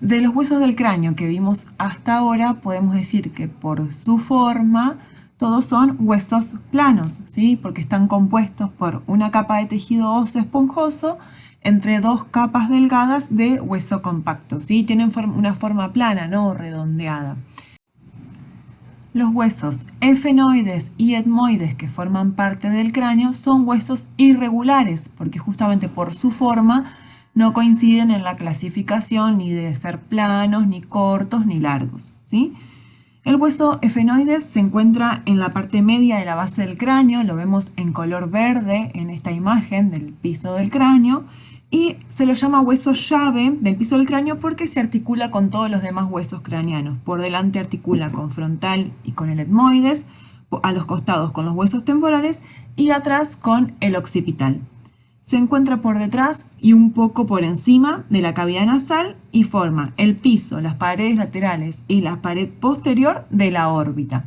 De los huesos del cráneo que vimos hasta ahora, podemos decir que por su forma, todos son huesos planos, ¿sí? Porque están compuestos por una capa de tejido óseo esponjoso entre dos capas delgadas de hueso compacto, ¿sí? Tienen una forma plana, no redondeada. Los huesos efenoides y etmoides que forman parte del cráneo son huesos irregulares, porque justamente por su forma no coinciden en la clasificación ni de ser planos, ni cortos, ni largos, ¿sí? El hueso efenoides se encuentra en la parte media de la base del cráneo, lo vemos en color verde en esta imagen del piso del cráneo, y se lo llama hueso llave del piso del cráneo porque se articula con todos los demás huesos craneanos. Por delante articula con frontal y con el etmoides, a los costados con los huesos temporales y atrás con el occipital. Se encuentra por detrás y un poco por encima de la cavidad nasal y forma el piso, las paredes laterales y la pared posterior de la órbita.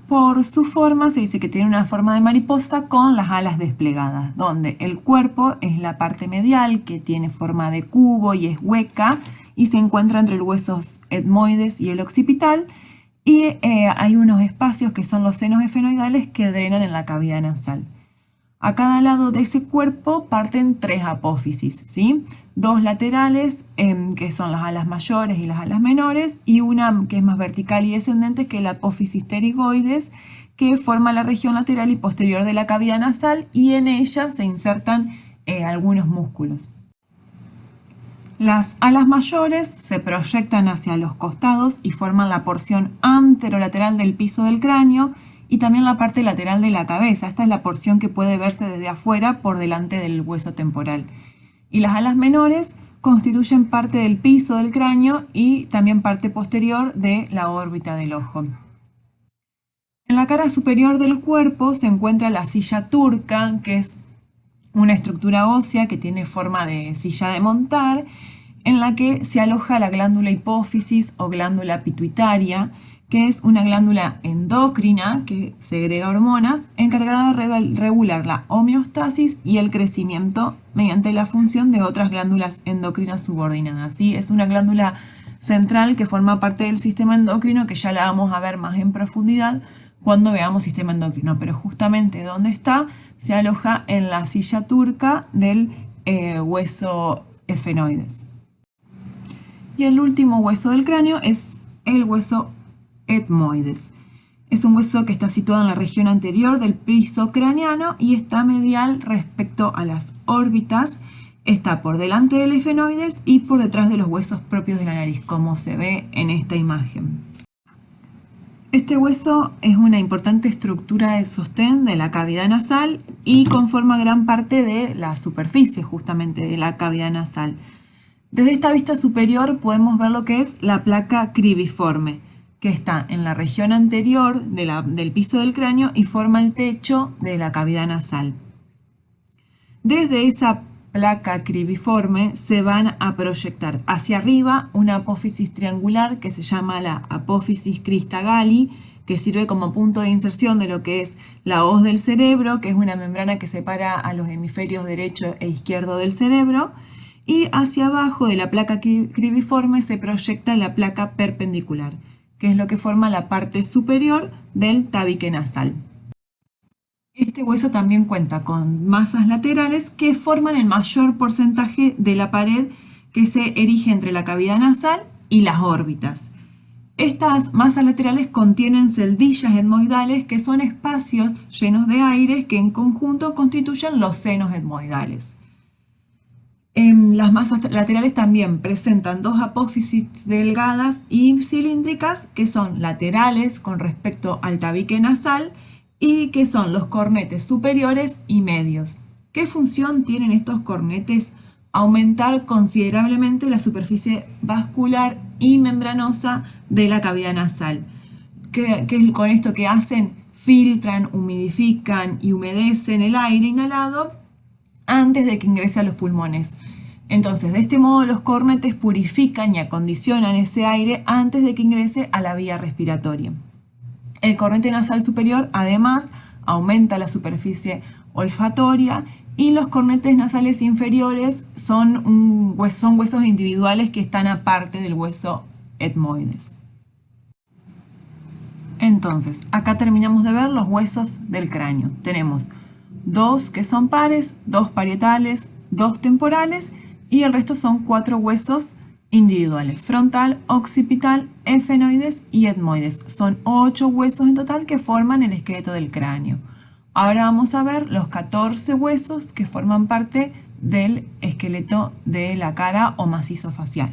Por su forma se dice que tiene una forma de mariposa con las alas desplegadas, donde el cuerpo es la parte medial que tiene forma de cubo y es hueca y se encuentra entre los huesos etmoides y el occipital, y hay unos espacios que son los senos efenoidales que drenan en la cavidad nasal. A cada lado de ese cuerpo parten tres apófisis, ¿sí? Dos laterales, que son las alas mayores y las alas menores, y una que es más vertical y descendente, que es la apófisis pterigoides, que forma la región lateral y posterior de la cavidad nasal, y en ella se insertan algunos músculos. Las alas mayores se proyectan hacia los costados y forman la porción anterolateral del piso del cráneo, y también la parte lateral de la cabeza. Esta es la porción que puede verse desde afuera por delante del hueso temporal. Y las alas menores constituyen parte del piso del cráneo y también parte posterior de la órbita del ojo. En la cara superior del cuerpo se encuentra la silla turca, que es una estructura ósea que tiene forma de silla de montar, en la que se aloja la glándula hipófisis o glándula pituitaria, que es una glándula endocrina que segrega hormonas, encargada de regular la homeostasis y el crecimiento mediante la función de otras glándulas endocrinas subordinadas. ¿Sí? Es una glándula central que forma parte del sistema endocrino, que ya la vamos a ver más en profundidad cuando veamos sistema endocrino, pero justamente donde está se aloja en la silla turca del hueso efenoides. Y el último hueso del cráneo es el hueso etmoides. Es un hueso que está situado en la región anterior del piso craneano y está medial respecto a las órbitas. Está por delante del efenoides y por detrás de los huesos propios de la nariz, como se ve en esta imagen. Este hueso es una importante estructura de sostén de la cavidad nasal y conforma gran parte de la superficie justamente de la cavidad nasal. Desde esta vista superior podemos ver lo que es la placa cribiforme, que está en la región anterior del piso del cráneo y forma el techo de la cavidad nasal. Desde esa placa cribiforme se van a proyectar hacia arriba una apófisis triangular que se llama la apófisis crista galli, que sirve como punto de inserción de lo que es la hoz del cerebro, que es una membrana que separa a los hemisferios derecho e izquierdo del cerebro, y hacia abajo de la placa cribiforme se proyecta la placa perpendicular, que es lo que forma la parte superior del tabique nasal. Este hueso también cuenta con masas laterales que forman el mayor porcentaje de la pared que se erige entre la cavidad nasal y las órbitas. Estas masas laterales contienen celdillas etmoidales, que son espacios llenos de aire que en conjunto constituyen los senos etmoidales. Las masas laterales también presentan dos apófisis delgadas y cilíndricas que son laterales con respecto al tabique nasal y que son los cornetes superiores y medios. ¿Qué función tienen estos cornetes? Aumentar considerablemente la superficie vascular y membranosa de la cavidad nasal. ¿Qué con esto que hacen? Filtran, humidifican y humedecen el aire inhalado antes de que ingrese a los pulmones. Entonces, de este modo los cornetes purifican y acondicionan ese aire antes de que ingrese a la vía respiratoria. El cornete nasal superior, además, aumenta la superficie olfatoria Y los cornetes nasales inferiores son huesos individuales que están aparte del hueso etmoides. Entonces, acá terminamos de ver los huesos del cráneo. Tenemos dos que son pares, dos parietales, dos temporales y el resto son 4 huesos individuales: frontal, occipital, efenoides y etmoides. Son 8 huesos en total que forman el esqueleto del cráneo. Ahora vamos a ver los 14 huesos que forman parte del esqueleto de la cara o macizo facial.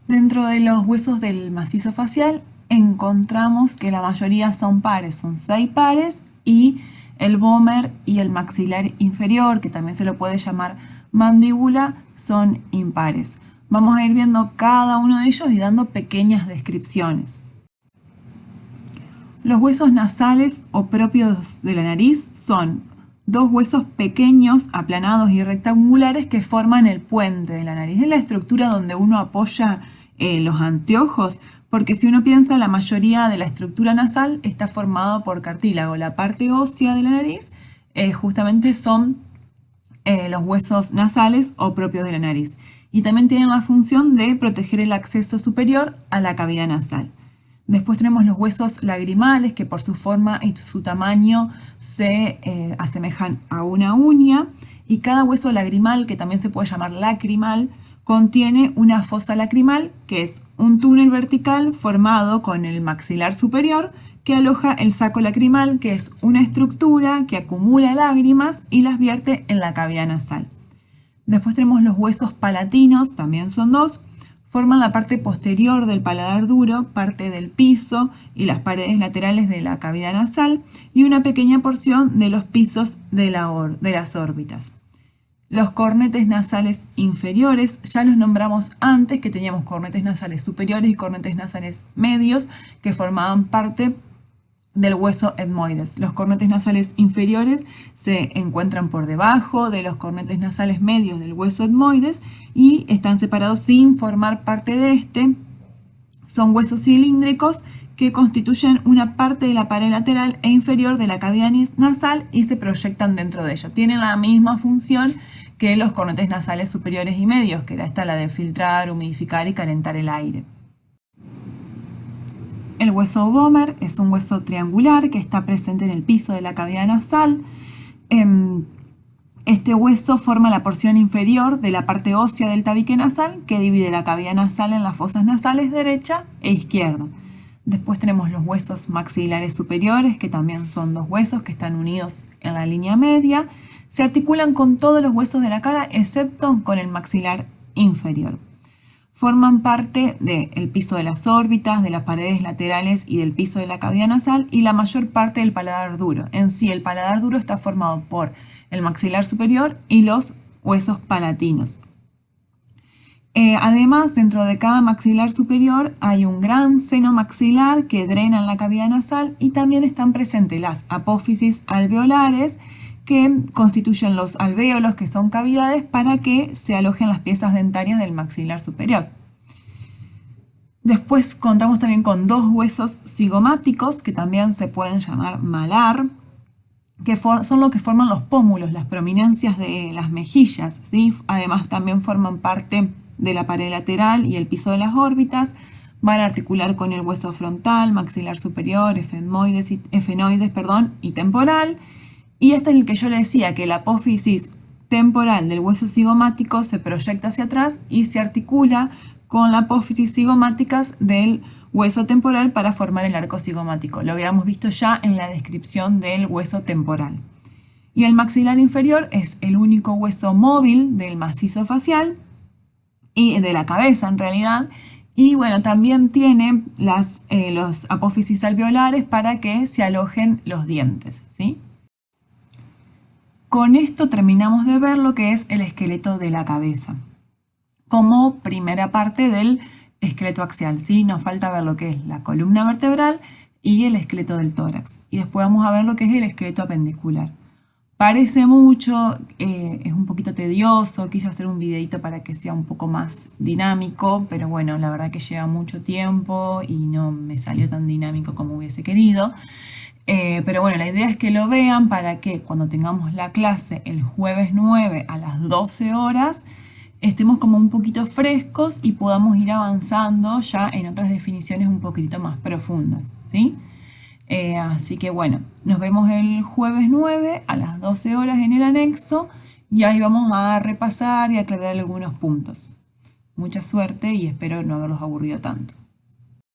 Dentro de los huesos del macizo facial encontramos que la mayoría son pares, son 6 pares, y el vómer y el maxilar inferior, que también se lo puede llamar mandíbula, son impares. Vamos a ir viendo cada uno de ellos y dando pequeñas descripciones. Los huesos nasales o propios de la nariz son 2 huesos pequeños, aplanados y rectangulares que forman el puente de la nariz. Es la estructura donde uno apoya los anteojos, porque si uno piensa, la mayoría de la estructura nasal está formada por cartílago. La parte ósea de la nariz justamente son los huesos nasales o propios de la nariz. Y también tienen la función de proteger el acceso superior a la cavidad nasal. Después tenemos los huesos lagrimales, que por su forma y su tamaño se asemejan a una uña. Y cada hueso lagrimal, que también se puede llamar lacrimal, contiene una fosa lacrimal, que es un túnel vertical formado con el maxilar superior que aloja el saco lacrimal, que es una estructura que acumula lágrimas y las vierte en la cavidad nasal. Después tenemos los huesos palatinos, también son 2. Forman la parte posterior del paladar duro, parte del piso y las paredes laterales de la cavidad nasal y una pequeña porción de los pisos de las órbitas. Los cornetes nasales inferiores, ya los nombramos antes, que teníamos cornetes nasales superiores y cornetes nasales medios, que formaban parte del hueso etmoides. Los cornetes nasales inferiores se encuentran por debajo de los cornetes nasales medios del hueso etmoides y están separados sin formar parte de este. Son huesos cilíndricos que constituyen una parte de la pared lateral e inferior de la cavidad nasal y se proyectan dentro de ella. Tienen la misma función que los cornetes nasales superiores y medios, que era esta, la de filtrar, humidificar y calentar el aire. El hueso vómer es un hueso triangular que está presente en el piso de la cavidad nasal. Este hueso forma la porción inferior de la parte ósea del tabique nasal, que divide la cavidad nasal en las fosas nasales derecha e izquierda. Después tenemos los huesos maxilares superiores, que también son 2 huesos que están unidos en la línea media. Se articulan con todos los huesos de la cara, excepto con el maxilar inferior. Forman parte del piso de las órbitas, de las paredes laterales y del piso de la cavidad nasal y la mayor parte del paladar duro. En sí, el paladar duro está formado por el maxilar superior y los huesos palatinos. Además, dentro de cada maxilar superior hay un gran seno maxilar que drena en la cavidad nasal y también están presentes las apófisis alveolares, que constituyen los alvéolos, que son cavidades para que se alojen las piezas dentarias del maxilar superior. Después contamos también con 2 huesos cigomáticos, que también se pueden llamar malar, que son los que forman los pómulos, las prominencias de las mejillas, ¿sí? Además también forman parte de la pared lateral y el piso de las órbitas. Van a articular con el hueso frontal, maxilar superior, efenoides y temporal. Y este es el que yo le decía, que la apófisis temporal del hueso cigomático se proyecta hacia atrás y se articula con la apófisis cigomáticas del hueso temporal para formar el arco cigomático. Lo habíamos visto ya en la descripción del hueso temporal. Y el maxilar inferior es el único hueso móvil del macizo facial y de la cabeza en realidad. Y bueno, también tiene los apófisis alveolares para que se alojen los dientes, ¿sí? Con esto terminamos de ver lo que es el esqueleto de la cabeza, como primera parte del esqueleto axial, ¿sí? Nos falta ver lo que es la columna vertebral y el esqueleto del tórax. Y después vamos a ver lo que es el esqueleto apendicular. Parece mucho, es un poquito tedioso, quise hacer un videito para que sea un poco más dinámico, pero bueno, la verdad que lleva mucho tiempo y no me salió tan dinámico como hubiese querido. Pero bueno, la idea es que lo vean para que cuando tengamos la clase el jueves 9 a las 12 horas, estemos como un poquito frescos y podamos ir avanzando ya en otras definiciones un poquitito más profundas, ¿sí? Así que bueno, nos vemos el jueves 9 a las 12 horas en el anexo y ahí vamos a repasar y aclarar algunos puntos. Mucha suerte y espero no haberlos aburrido tanto.